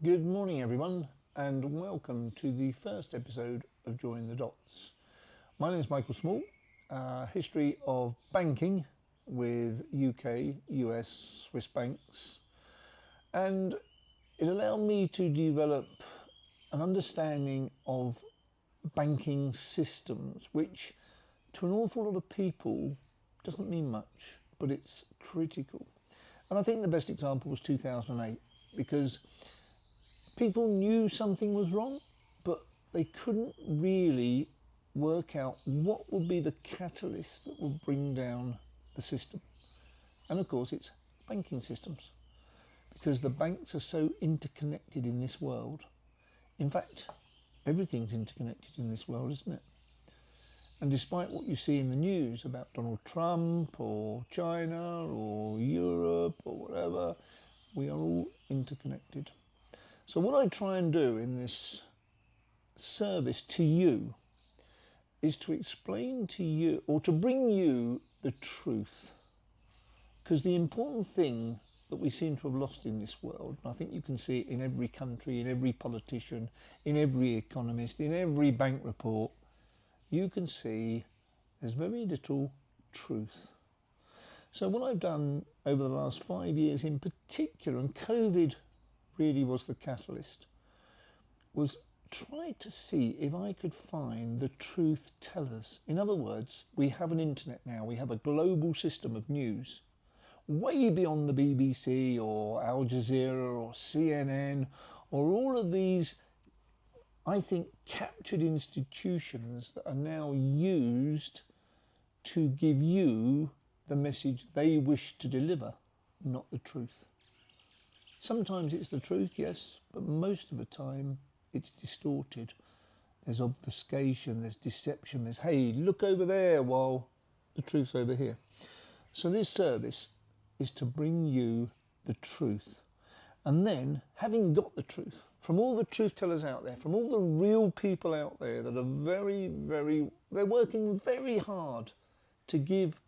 Good morning everyone, and welcome to the first episode of Join the Dots. My name is Michael Small, history of banking with UK, US, Swiss banks, and it allowed me to develop an understanding of banking systems, which to an awful lot of people doesn't mean much, but it's critical. And I think the best example was 2008, because people knew something was wrong, but they couldn't really work out what would be the catalyst that would bring down the system. And of course, it's banking systems, because the banks are so interconnected in this world. In fact, everything's interconnected in this world, isn't it? And despite what you see in the news about Donald Trump or China or Europe or whatever, we are all interconnected. So what I try and do in this service to you is to explain to you, or to bring you, the truth. Because the important thing that we seem to have lost in this world, and I think you can see it in every country, in every politician, in every economist, in every bank report, you can see there's very little truth. So what I've done over the last 5 years in particular, and COVID really was the catalyst, was try to see if I could find the truth tellers. In other words, we have an internet now, we have a global system of news, way beyond the BBC or Al Jazeera or CNN or all of these, I think, captured institutions that are now used to give you the message they wish to deliver, not the truth. Sometimes it's the truth, yes, but most of the time it's distorted. There's obfuscation, there's deception, there's, hey, look over there while the truth's over here. So this service is to bring you the truth. And then, having got the truth, from all the truth tellers out there, from all the real people out there that are they're working very hard to give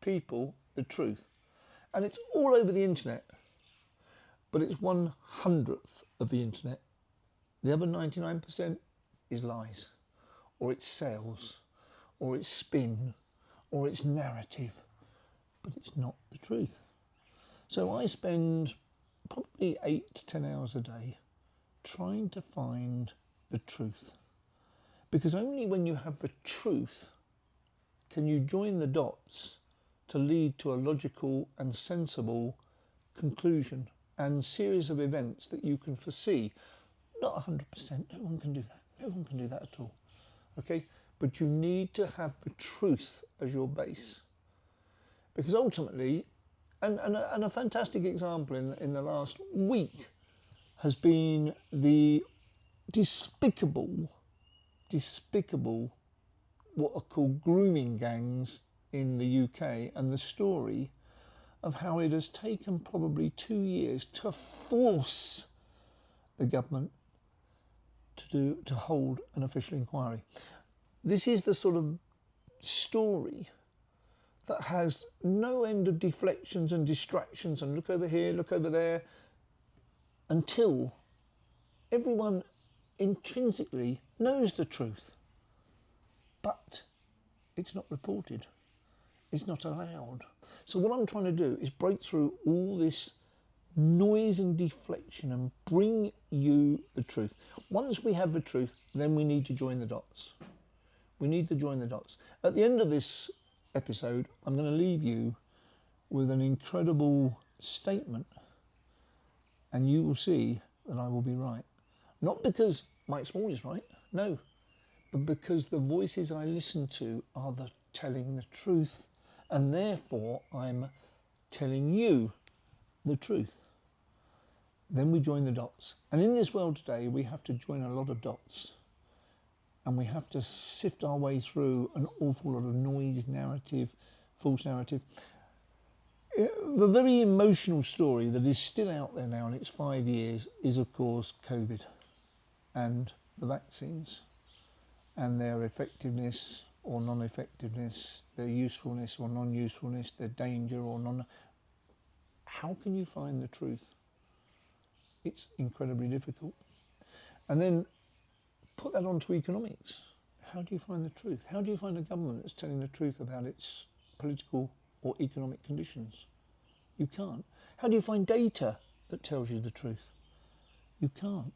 people the truth. And it's all over the internet, but it's 1/100th of the internet. The other 99% is lies, or it's sales, or it's spin, or it's narrative, but it's not the truth. So I spend probably 8 to 10 hours a day trying to find the truth. Because only when you have the truth can you join the dots to lead to a logical and sensible conclusion and series of events that you can foresee. Not 100%, no one can do that. No one can do that at all. Okay? But you need to have the truth as your base. Because ultimately, and a fantastic example in the last week has been the despicable, what are called grooming gangs in the UK, and the story of how it has taken probably 2 years to force the government to hold an official inquiry. This is the sort of story that has no end of deflections and distractions and look over here, look over there, until everyone intrinsically knows the truth. But it's not reported. It's not allowed. So what I'm trying to do is break through all this noise and deflection and bring you the truth. Once we have the truth, then we need to join the dots. We need to join the dots. At the end of this episode, I'm going to leave you with an incredible statement, and you will see that I will be right. Not because Mike Small is right, no, but because the voices I listen to are telling the truth, and therefore I'm telling you the truth. Then we join the dots. And in this world today, we have to join a lot of dots. And we have to sift our way through an awful lot of noise, narrative, false narrative. The very emotional story that is still out there now in its 5 years is, of course, COVID and the vaccines and their effectiveness or non-effectiveness, their usefulness or non-usefulness, their danger or non. How can you find the truth? it's incredibly difficult. And then put that onto economics. How do you find the truth? How do you find a government that's telling the truth about its political or economic conditions? You can't. How do you find data that tells you the truth? You can't.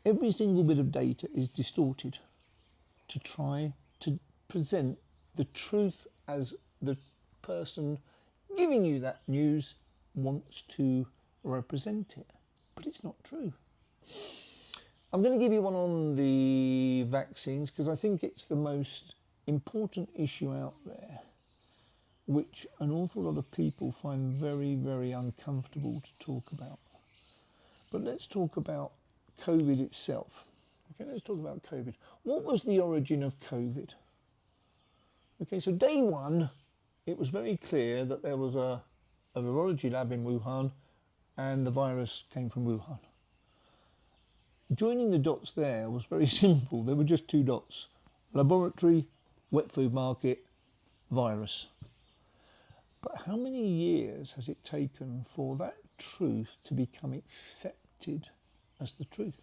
Every single bit of data is distorted to try to present the truth as the person giving you that news wants to represent it. But it's not true. I'm going to give you one on the vaccines because I think it's the most important issue out there, which an awful lot of people find very, very uncomfortable to talk about. But let's talk about COVID itself. Okay, let's talk about COVID. What was the origin of COVID? Okay, so day one, it was very clear that there was a virology lab in Wuhan and the virus came from Wuhan. Joining the dots there was very simple. There were just two dots: laboratory, wet food market, virus. But how many years has it taken for that truth to become accepted as the truth?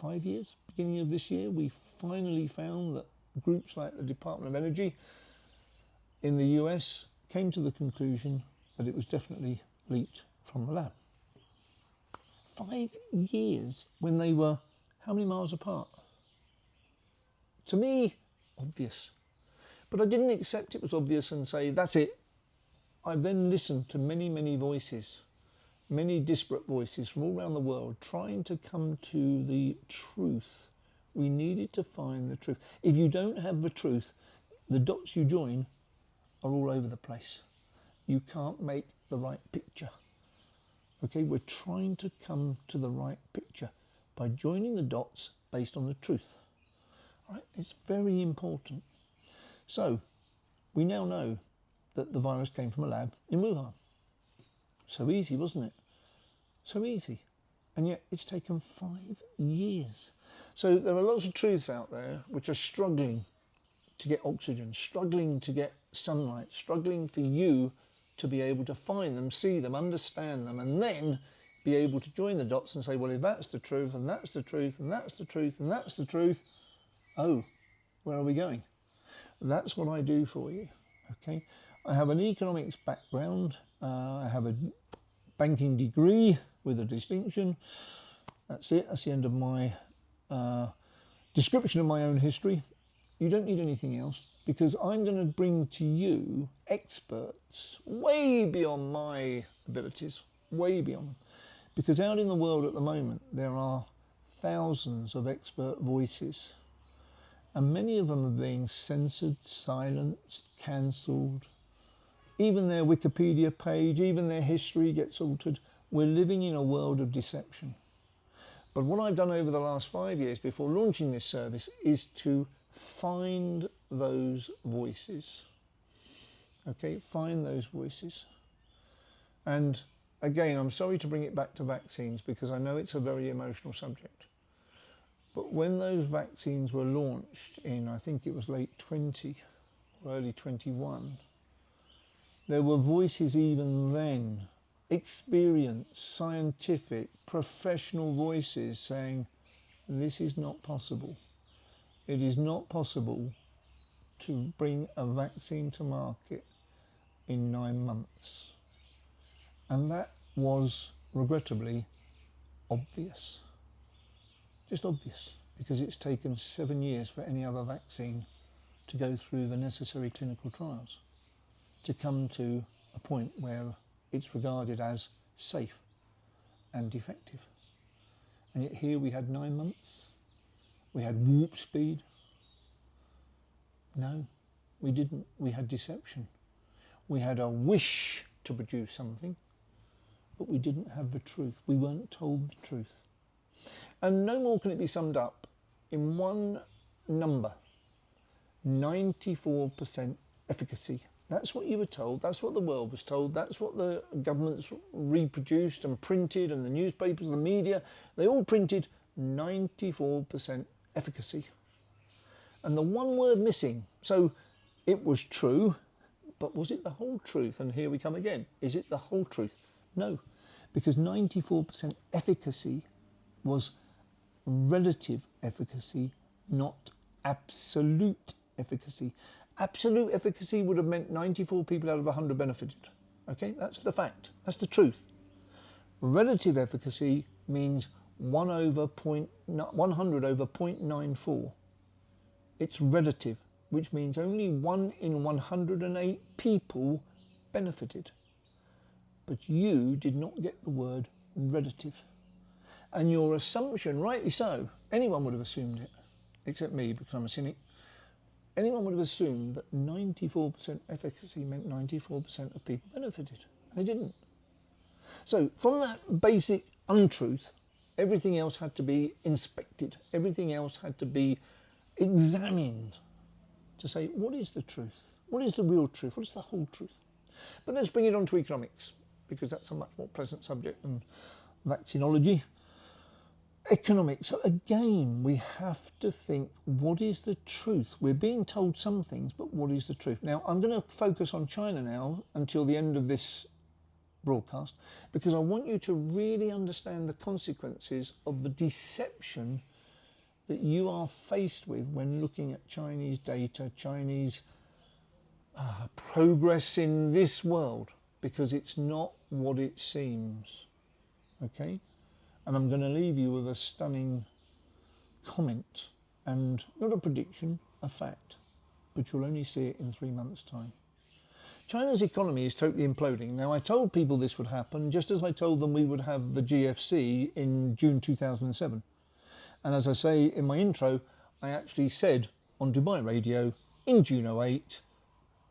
5 years, beginning of this year, we finally found that groups like the Department of Energy in the US came to the conclusion that it was definitely leaked from the lab. 5 years when they were how many miles apart? To me, obvious. But I didn't accept it was obvious and say, that's it. I then listened to many, many voices, many disparate voices from all around the world trying to come to the truth. We needed to find the truth. If you don't have the truth, the dots you join are all over the place. You can't make the right picture. Okay, we're trying to come to the right picture by joining the dots based on the truth. All right, it's very important. So, we now know that the virus came from a lab in Wuhan. So easy, wasn't it? So easy. And yet it's taken 5 years. So there are lots of truths out there which are struggling to get oxygen, struggling to get sunlight, struggling for you to be able to find them, see them, understand them, and then be able to join the dots and say, well, if that's the truth, and that's the truth, and that's the truth, and that's the truth, oh, where are we going? That's what I do for you, okay? I have an economics background. I have a banking degree with a distinction. That's it. That's the end of my description of my own history. You don't need anything else because I'm going to bring to you experts way beyond my abilities, way beyond them. Because out in the world at the moment, there are thousands of expert voices, and many of them are being censored, silenced, cancelled. Even their Wikipedia page, even their history gets altered. We're living in a world of deception. But what I've done over the last 5 years before launching this service is to find those voices. Okay, find those voices. And again, I'm sorry to bring it back to vaccines because I know it's a very emotional subject. But when those vaccines were launched in, I think it was late 20 or early 21, there were voices even then, experienced, scientific, professional voices saying, this is not possible. It is not possible to bring a vaccine to market in 9 months. And that was, regrettably, obvious. Just obvious, because it's taken 7 years for any other vaccine to go through the necessary clinical trials to come to a point where it's regarded as safe and effective. And yet here we had 9 months. We had warp speed. No, we didn't. We had deception. We had a wish to produce something, but we didn't have the truth. We weren't told the truth. And no more can it be summed up in one number: 94% efficacy. That's what you were told. That's what the world was told. That's what the governments reproduced and printed, and the newspapers, the media, they all printed 94% efficacy. And the one word missing. So it was true, but was it the whole truth? And here we come again. Is it the whole truth? No, because 94% efficacy was relative efficacy, not absolute efficacy. Absolute efficacy would have meant 94 people out of 100 benefited. Okay, that's the fact. That's the truth. Relative efficacy means 100 over 0.94. It's relative, which means only 1 in 108 people benefited. But you did not get the word relative. And your assumption, rightly so, anyone would have assumed it, except me because I'm a cynic. Anyone would have assumed that 94% efficacy meant 94% of people benefited. They didn't. So from that basic untruth, everything else had to be inspected. Everything else had to be examined to say, what is the truth? What is the real truth? What is the whole truth? But let's bring it on to economics, because that's a much more pleasant subject than vaccinology. Economics. So again, we have to think, what is the truth? We're being told some things, but what is the truth? Now, I'm going to focus on China now until the end of this broadcast, because I want you to really understand the consequences of the deception that you are faced with when looking at Chinese data, Chinese progress in this world, because it's not what it seems. Okay? And I'm going to leave you with a stunning comment, and not a prediction, a fact, but you'll only see it in 3 months' time. China's economy is totally imploding. Now, I told people this would happen, just as I told them we would have the GFC in June 2007. And as I say in my intro, I actually said on Dubai radio in June 08,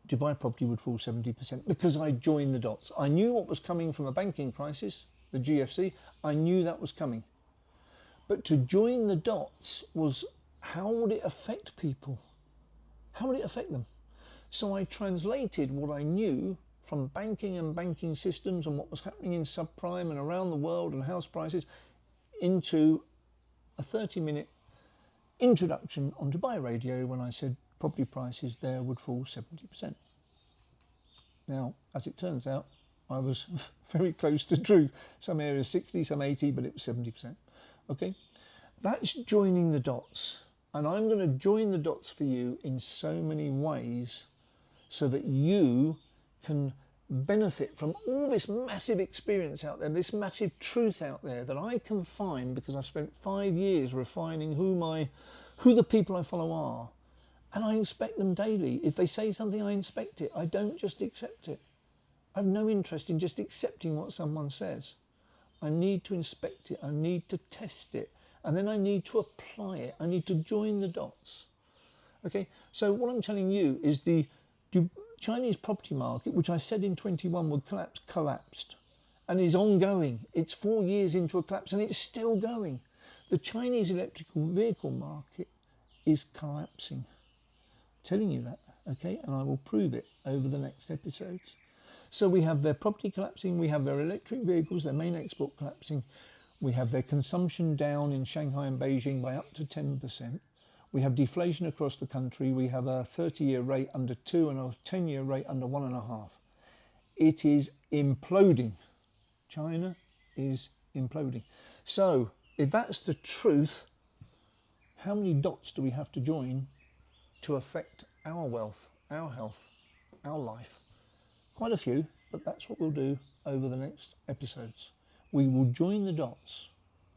Dubai property would fall 70%, because I joined the dots. I knew what was coming from a banking crisis, the GFC. I knew that was coming. But to join the dots was, how would it affect people? How would it affect them? So I translated what I knew from banking and banking systems and what was happening in subprime and around the world and house prices into a 30-minute introduction on Dubai radio when I said property prices there would fall 70%. Now, as it turns out, I was very close to truth. Some areas 60, some 80, but it was 70%. Okay, that's joining the dots. And I'm going to join the dots for you in so many ways so that you can benefit from all this massive experience out there, this massive truth out there that I can find because I've spent 5 years refining who the people I follow are. And I inspect them daily. If they say something, I inspect it. I don't just accept it. I have no interest in just accepting what someone says. I need to inspect it. I need to test it. And then I need to apply it. I need to join the dots. Okay, so what I'm telling you is the Chinese property market, which I said in 21 would collapse, collapsed. And is ongoing. It's 4 years into a collapse and it's still going. The Chinese electrical vehicle market is collapsing. I'm telling you that, okay? And I will prove it over the next episodes. So we have their property collapsing, we have their electric vehicles, their main export collapsing, we have their consumption down in Shanghai and Beijing by up to 10%. We have deflation across the country, we have a 30-year rate under 2 and a 10-year rate under 1.5. It is imploding. China is imploding. So if that's the truth, how many dots do we have to join to affect our wealth, our health, our life? Quite a few, but that's what we'll do over the next episodes. We will join the dots.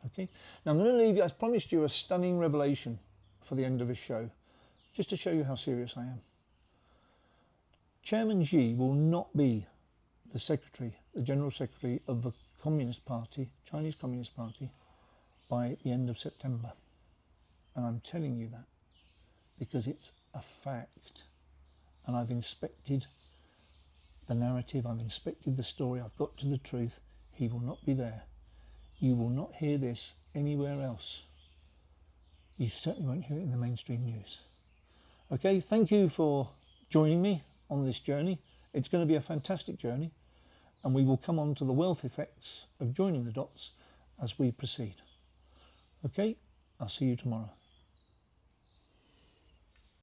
Okay. Now I'm going to leave you, as promised you, a stunning revelation for the end of this show, just to show you how serious I am. Chairman Xi will not be the secretary, the general secretary of the Communist Party, Chinese Communist Party, by the end of September. And I'm telling you that because it's a fact. And I've inspected the narrative, I've inspected the story, I've got to the truth. He will not be there. You will not hear this anywhere else. You certainly won't hear it in the mainstream news. Okay, thank you for joining me on this journey. It's going to be a fantastic journey, and we will come on to the wealth effects of joining the dots as we proceed. Okay, I'll see you tomorrow.